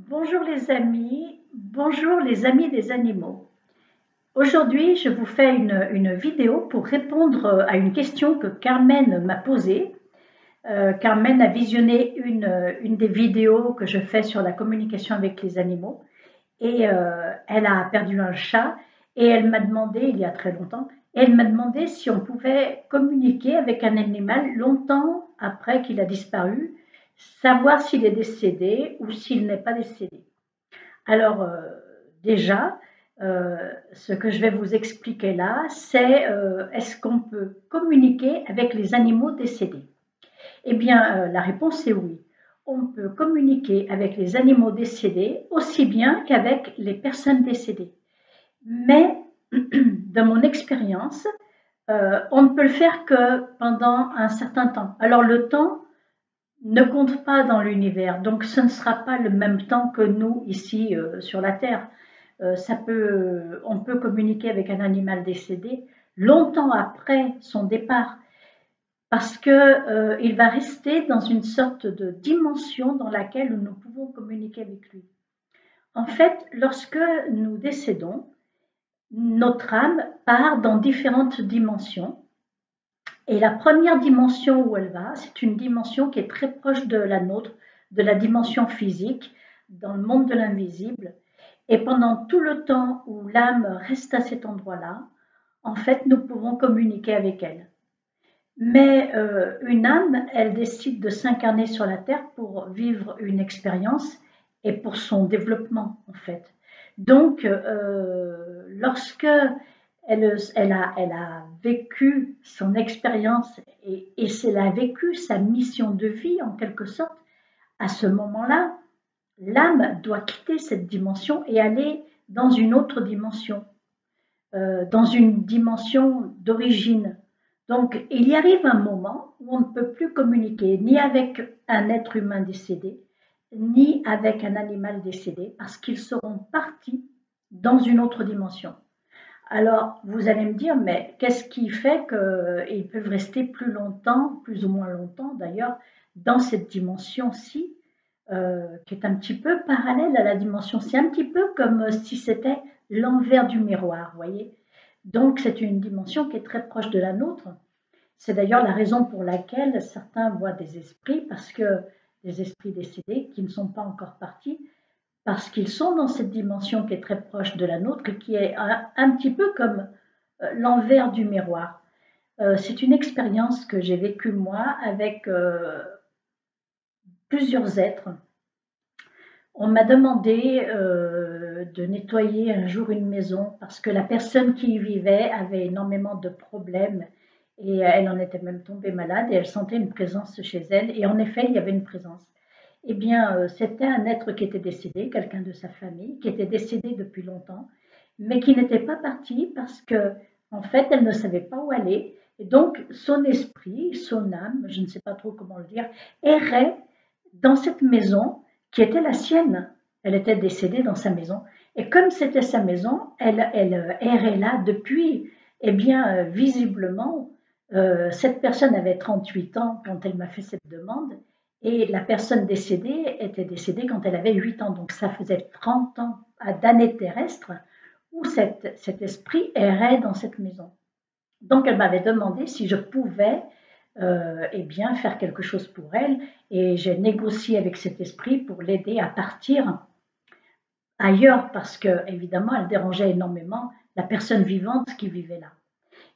Bonjour les amis des animaux. Aujourd'hui, je vous fais une vidéo pour répondre à une question que Carmen m'a posée. Carmen a visionné une des vidéos que je fais sur la communication avec les animaux et elle a perdu un chat et elle m'a demandé, il y a très longtemps, elle m'a demandé si on pouvait communiquer avec un animal longtemps après qu'il a disparu, savoir s'il est décédé ou s'il n'est pas décédé. Alors, déjà, ce que je vais vous expliquer là, c'est est-ce qu'on peut communiquer avec les animaux décédés? Eh bien, la réponse est oui. On peut communiquer avec les animaux décédés aussi bien qu'avec les personnes décédées. Mais, de mon expérience, on ne peut le faire que pendant un certain temps. Alors, le temps ne compte pas dans l'univers, donc ce ne sera pas le même temps que nous ici sur la Terre. On peut communiquer avec un animal décédé longtemps après son départ, parce que il va rester dans une sorte de dimension dans laquelle nous pouvons communiquer avec lui. En fait, lorsque nous décédons, notre âme part dans différentes dimensions. Et la première dimension où elle va, c'est une dimension qui est très proche de la nôtre, de la dimension physique, dans le monde de l'invisible. Et pendant tout le temps où l'âme reste à cet endroit-là, en fait, nous pouvons communiquer avec elle. Mais une âme, elle décide de s'incarner sur la Terre pour vivre une expérience et pour son développement, en fait. Donc, lorsque elle a vécu son expérience et elle a vécu sa mission de vie, en quelque sorte, à ce moment-là, l'âme doit quitter cette dimension et aller dans une autre dimension, dans une dimension d'origine. Donc, il y arrive un moment où on ne peut plus communiquer ni avec un être humain décédé, ni avec un animal décédé, parce qu'ils seront partis dans une autre dimension. Alors, vous allez me dire, mais qu'est-ce qui fait qu'ils peuvent rester plus longtemps, plus ou moins longtemps d'ailleurs, dans cette dimension-ci, qui est un petit peu parallèle à la dimension. C'est un petit peu comme si c'était l'envers du miroir, vous voyez. Donc, c'est une dimension qui est très proche de la nôtre. C'est d'ailleurs la raison pour laquelle certains voient des esprits, parce que des esprits décédés qui ne sont pas encore partis, parce qu'ils sont dans cette dimension qui est très proche de la nôtre et qui est un petit peu comme l'envers du miroir. C'est une expérience que j'ai vécue moi avec plusieurs êtres. On m'a demandé de nettoyer un jour une maison parce que la personne qui y vivait avait énormément de problèmes et elle en était même tombée malade et elle sentait une présence chez elle. Et en effet, il y avait une présence. Eh bien, c'était un être qui était décédé, quelqu'un de sa famille, qui était décédé depuis longtemps, mais qui n'était pas parti parce que, en fait, elle ne savait pas où aller. Et donc, son esprit, son âme, je ne sais pas trop comment le dire, errait dans cette maison qui était la sienne. Elle était décédée dans sa maison. Et comme c'était sa maison, elle errait là depuis, eh bien, visiblement, cette personne avait 38 ans quand elle m'a fait cette demande et la personne décédée était décédée quand elle avait 8 ans. Donc ça faisait 30 ans d'années terrestres où cet esprit errait dans cette maison. Donc elle m'avait demandé si je pouvais eh bien, faire quelque chose pour elle et j'ai négocié avec cet esprit pour l'aider à partir ailleurs parce que évidemment elle dérangeait énormément la personne vivante qui vivait là.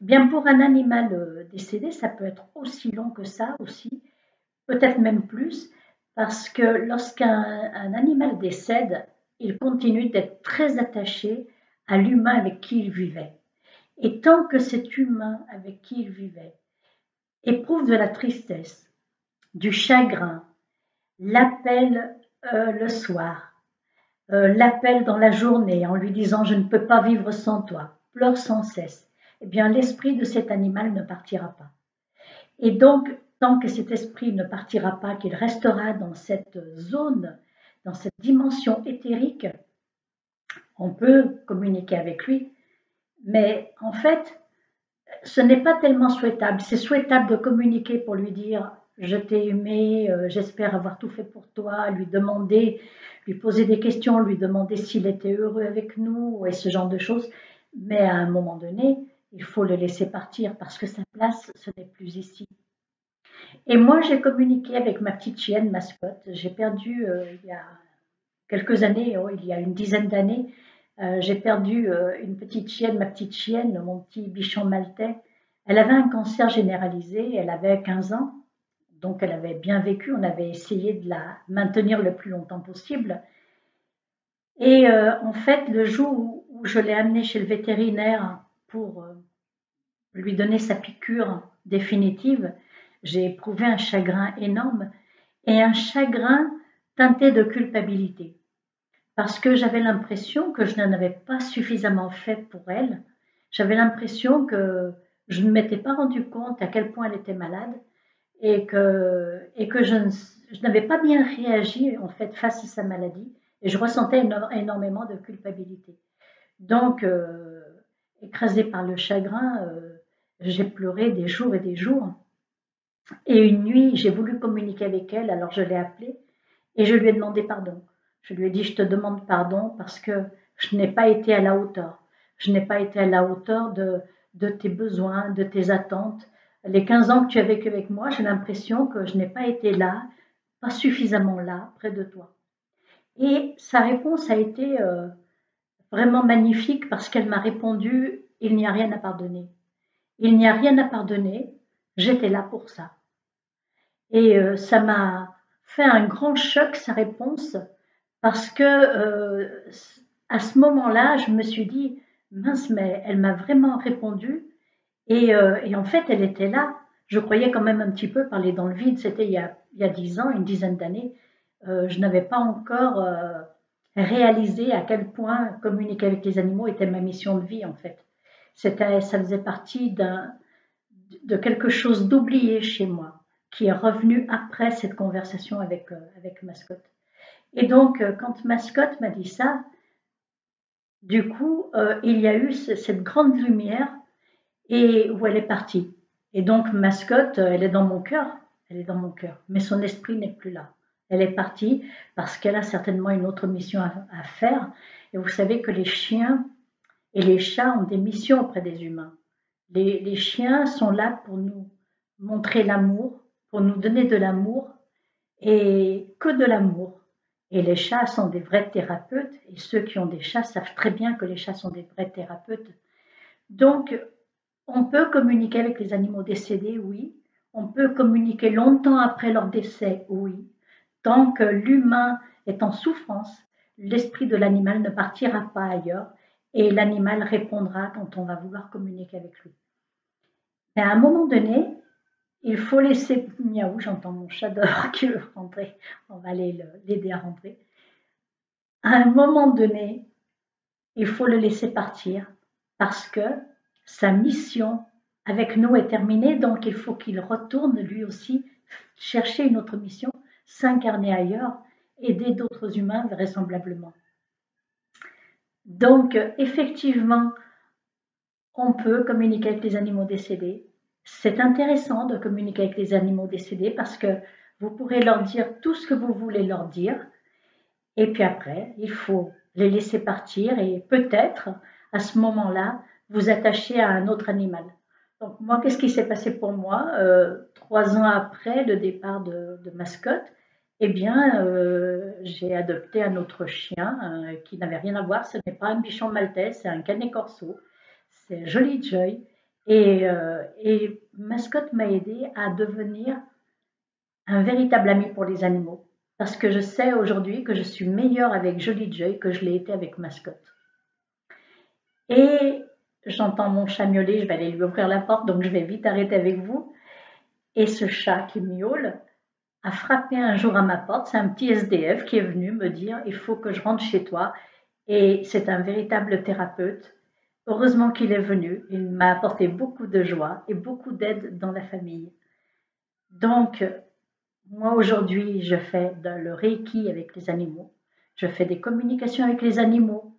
Bien pour un animal décédé, ça peut être aussi long que ça aussi, peut-être même plus, parce que lorsqu'un animal décède, il continue d'être très attaché à l'humain avec qui il vivait. Et tant que cet humain avec qui il vivait éprouve de la tristesse, du chagrin, l'appelle le soir, l'appelle dans la journée en lui disant je ne peux pas vivre sans toi, pleure sans cesse, eh bien l'esprit de cet animal ne partira pas. Et donc, tant que cet esprit ne partira pas, qu'il restera dans cette zone, dans cette dimension éthérique, on peut communiquer avec lui. Mais en fait, ce n'est pas tellement souhaitable. C'est souhaitable de communiquer pour lui dire je t'ai aimé, j'espère avoir tout fait pour toi, lui demander, lui poser des questions, lui demander s'il était heureux avec nous et ce genre de choses. Mais à un moment donné, il faut le laisser partir parce que sa place, ce n'est plus ici. Et moi, j'ai communiqué avec ma petite chienne mascotte. J'ai perdu il y a quelques années, oh, il y a une dizaine d'années, j'ai perdu une petite chienne, ma petite chienne, mon petit bichon maltais. Elle avait un cancer généralisé, elle avait 15 ans, donc elle avait bien vécu. On avait essayé de la maintenir le plus longtemps possible. Et en fait, le jour où je l'ai amenée chez le vétérinaire pour lui donner sa piqûre définitive, j'ai éprouvé un chagrin énorme et un chagrin teinté de culpabilité. Parce que j'avais l'impression que je n'en avais pas suffisamment fait pour elle. J'avais l'impression que je ne m'étais pas rendu compte à quel point elle était malade et que je n'avais pas bien réagi en fait face à sa maladie et je ressentais énormément de culpabilité. Donc, écrasée par le chagrin, j'ai pleuré des jours et des jours. Et une nuit, j'ai voulu communiquer avec elle, alors je l'ai appelée et je lui ai demandé pardon. Je lui ai dit, je te demande pardon parce que je n'ai pas été à la hauteur. Je n'ai pas été à la hauteur de tes besoins, de tes attentes. Les 15 ans que tu as vécu avec moi, j'ai l'impression que je n'ai pas été là, pas suffisamment là, près de toi. Et sa réponse a été vraiment magnifique parce qu'elle m'a répondu, il n'y a rien à pardonner. Il n'y a rien à pardonner, j'étais là pour ça. Et ça m'a fait un grand choc, sa réponse, parce que à ce moment-là, je me suis dit, mince, mais elle m'a vraiment répondu. Et en fait, elle était là. Je croyais quand même un petit peu parler dans le vide. C'était il y a 10 ans, une dizaine d'années. Je n'avais pas encore réalisé à quel point communiquer avec les animaux était ma mission de vie, en fait. Ça faisait partie de quelque chose d'oublié chez moi, qui est revenu après cette conversation avec Mascotte. Et donc, quand Mascotte m'a dit ça, du coup, il y a eu cette grande lumière et où elle est partie. Et donc, Mascotte, elle est dans mon cœur, elle est dans mon cœur, mais son esprit n'est plus là. Elle est partie parce qu'elle a certainement une autre mission à faire. Et vous savez que les chiens et les chats ont des missions auprès des humains. Les chiens sont là pour nous montrer l'amour, pour nous donner de l'amour et que de l'amour. Et les chats sont des vrais thérapeutes et ceux qui ont des chats savent très bien que les chats sont des vrais thérapeutes. Donc, on peut communiquer avec les animaux décédés, oui. On peut communiquer longtemps après leur décès, oui. Tant que l'humain est en souffrance, l'esprit de l'animal ne partira pas ailleurs et l'animal répondra quand on va vouloir communiquer avec lui. Mais à un moment donné, il faut laisser miaou, j'entends mon chat dehors qui veut rentrer, on va aller l'aider à rentrer. À un moment donné, il faut le laisser partir parce que sa mission avec nous est terminée, donc il faut qu'il retourne lui aussi chercher une autre mission, s'incarner ailleurs, aider d'autres humains vraisemblablement. Donc effectivement, on peut communiquer avec les animaux décédés. C'est intéressant de communiquer avec les animaux décédés parce que vous pourrez leur dire tout ce que vous voulez leur dire. Et puis après, il faut les laisser partir et peut-être, à ce moment-là, vous attacher à un autre animal. Donc moi, qu'est-ce qui s'est passé pour moi 3 ans après le départ de Mascotte? Eh bien, j'ai adopté un autre chien qui n'avait rien à voir. Ce n'est pas un bichon maltais, c'est un canet corso. C'est Jolly Joy. Et Mascotte m'a aidé à devenir un véritable ami pour les animaux. Parce que je sais aujourd'hui que je suis meilleure avec Jolly Joy que je l'ai été avec Mascotte. Et j'entends mon chat miauler, je vais aller lui ouvrir la porte, donc je vais vite arrêter avec vous. Et ce chat qui miaule a frappé un jour à ma porte. C'est un petit SDF qui est venu me dire, il faut que je rentre chez toi. Et c'est un véritable thérapeute. Heureusement qu'il est venu. Il m'a apporté beaucoup de joie et beaucoup d'aide dans la famille. Donc, moi aujourd'hui, je fais le Reiki avec les animaux. Je fais des communications avec les animaux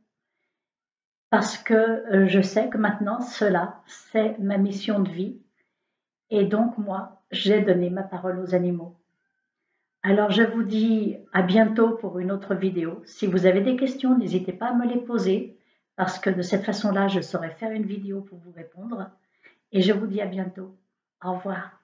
parce que je sais que maintenant, cela, c'est ma mission de vie. Et donc, moi, j'ai donné ma parole aux animaux. Alors je vous dis à bientôt pour une autre vidéo. Si vous avez des questions, n'hésitez pas à me les poser parce que de cette façon-là, je saurai faire une vidéo pour vous répondre. Et je vous dis à bientôt. Au revoir.